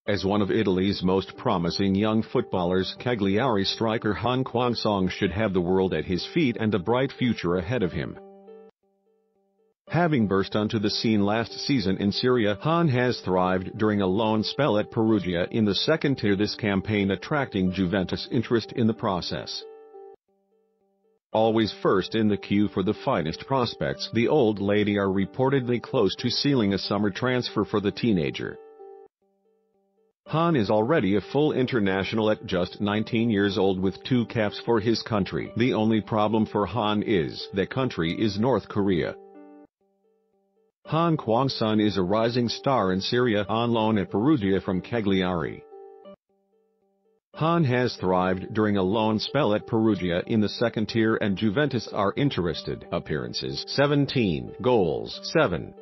As one of Italy's most promising young footballers, Cagliari striker Kwang-song should have the world at his feet and a bright future ahead of him. Having burst onto the scene last season in Serie A, has thrived during a loan spell at Perugia in the second tier, this campaign attracting Juventus interest in the process. Always first in the queue for the finest prospects, the old lady are reportedly close to sealing a summer transfer for the teenager. Is already a full international at just 19 years old with 2 caps for his country. The only problem for is that country is North Korea. Kwang-song is a rising star in Serie A on loan at Perugia from Cagliari. Has thrived during a loan spell at Perugia in the second tier and Juventus are interested. Appearances 17, goals 7,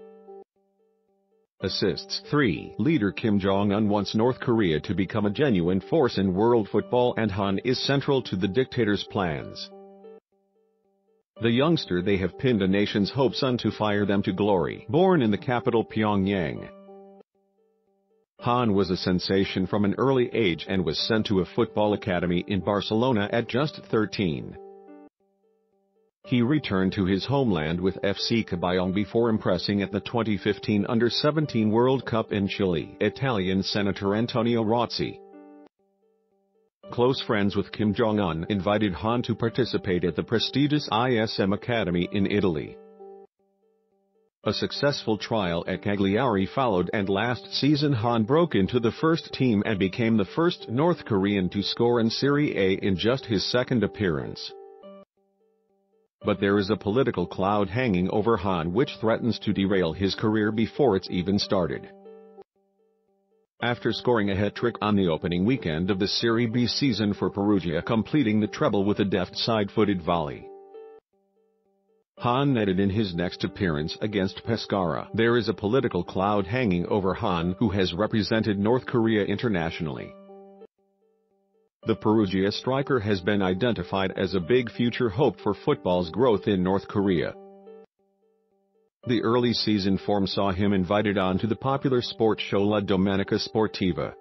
assists 3. Leader Kim Jong-un wants North Korea to become a genuine force in world football and is central to the dictator's plans. The youngster they have pinned a nation's hopes on to fire them to glory. Born in the capital Pyongyang, was a sensation from an early age and was sent to a football academy in Barcelona at just 13. He returned to his homeland with FC Cabayong before impressing at the 2015 Under-17 World Cup in Chile. Italian Senator Antonio Rozzi, close friends with Kim Jong-un, invited to participate at the prestigious ISM Academy in Italy. A successful trial at Cagliari followed and last season broke into the first team and became the first North Korean to score in Serie A in just his second appearance. But there is a political cloud hanging over which threatens to derail his career before it's even started. After scoring a hat-trick on the opening weekend of the Serie B season for Perugia, completing the treble with a deft side-footed volley, netted in his next appearance against Pescara. There is a political cloud hanging over who has represented North Korea internationally. The Perugia striker has been identified as a big future hope for football's growth in North Korea. The early season form saw him invited on to the popular sports show La Domenica Sportiva,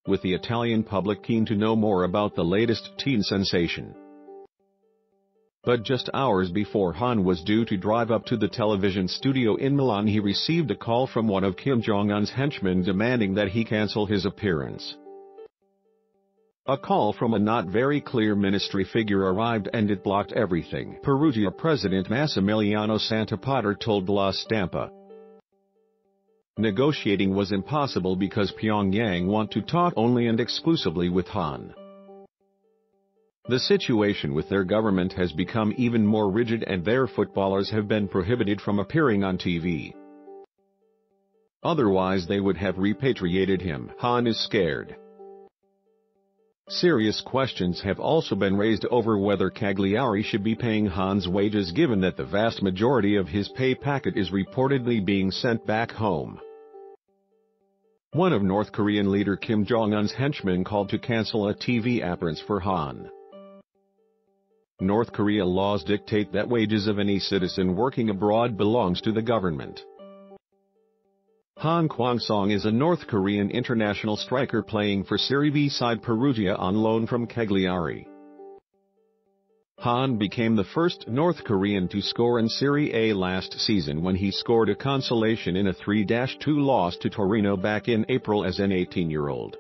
with the Italian public keen to know more about the latest teen sensation. But just hours before was due to drive up to the television studio in Milan, he received a call from one of Kim Jong-un's henchmen demanding that he cancel his appearance. A call from a not very clear ministry figure arrived and it blocked everything. Perugia President Massimiliano Santapater told La Stampa negotiating was impossible because Pyongyang want to talk only and exclusively with The situation with their government has become even more rigid and their footballers have been prohibited from appearing on TV. Otherwise they would have repatriated him. Is scared. Serious questions have also been raised over whether Cagliari should be paying Hans wages given that the vast majority of his pay packet is reportedly being sent back home. One of North Korean leader Kim Jong-un's henchmen called to cancel a TV appearance for North Korea laws dictate that wages of any citizen working abroad belongs to the government. Kwang-song is a North Korean international striker playing for Serie B side Perugia on loan from Cagliari. Became the first North Korean to score in Serie A last season when he scored a consolation in a 3-2 loss to Torino back in April as an 18-year-old.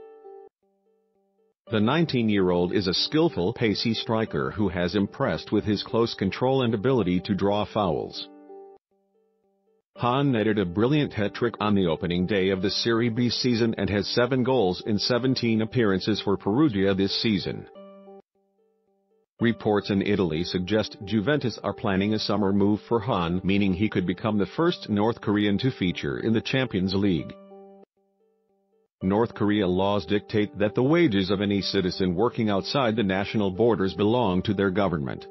The 19-year-old is a skillful, pacey striker who has impressed with his close control and ability to draw fouls. Netted a brilliant hat-trick on the opening day of the Serie B season and has 7 goals in 17 appearances for Perugia this season. Reports in Italy suggest Juventus are planning a summer move for meaning he could become the first North Korean to feature in the Champions League. North Korea laws dictate that the wages of any citizen working outside the national borders belong to their government.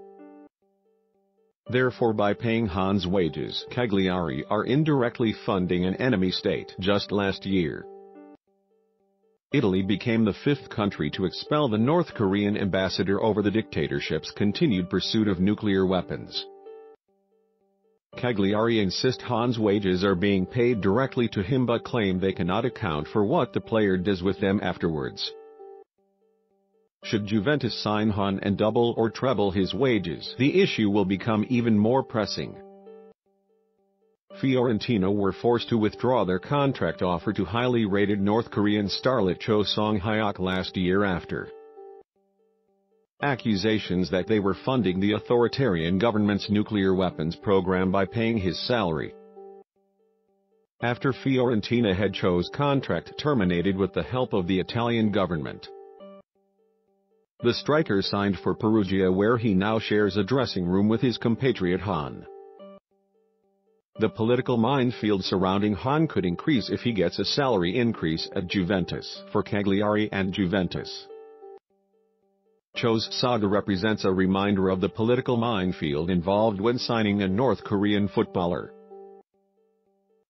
Therefore, by paying wages, Cagliari are indirectly funding an enemy state. Just last year, Italy became the 5th country to expel the North Korean ambassador over the dictatorship's continued pursuit of nuclear weapons. Cagliari insist Han's wages are being paid directly to him but claim they cannot account for what the player does with them afterwards. Should Juventus sign Han and double or treble his wages, the issue will become even more pressing. Fiorentina were forced to withdraw their contract offer to highly rated North Korean starlet Cho Song-hyuk last year after accusations that they were funding the authoritarian government's nuclear weapons program by paying his salary. After Fiorentina had Cho's contract terminated with the help of the Italian government, the striker signed for Perugia, where he now shares a dressing room with his compatriot Han. The political minefield surrounding Han could increase if he gets a salary increase at Juventus. For Cagliari and Juventus, Cho's saga represents a reminder of the political minefield involved when signing a North Korean footballer.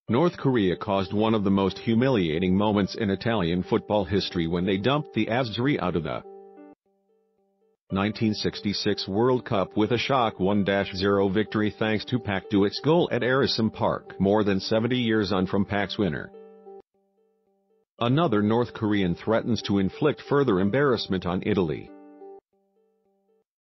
North Korea caused one of the most humiliating moments in Italian football history when they dumped the Azzurri out of the 1966 World Cup with a shock 1-0 victory thanks to Park Duet's goal at Ericsson Park, more than 70 years on from Park's winner. Another North Korean threatens to inflict further embarrassment on Italy.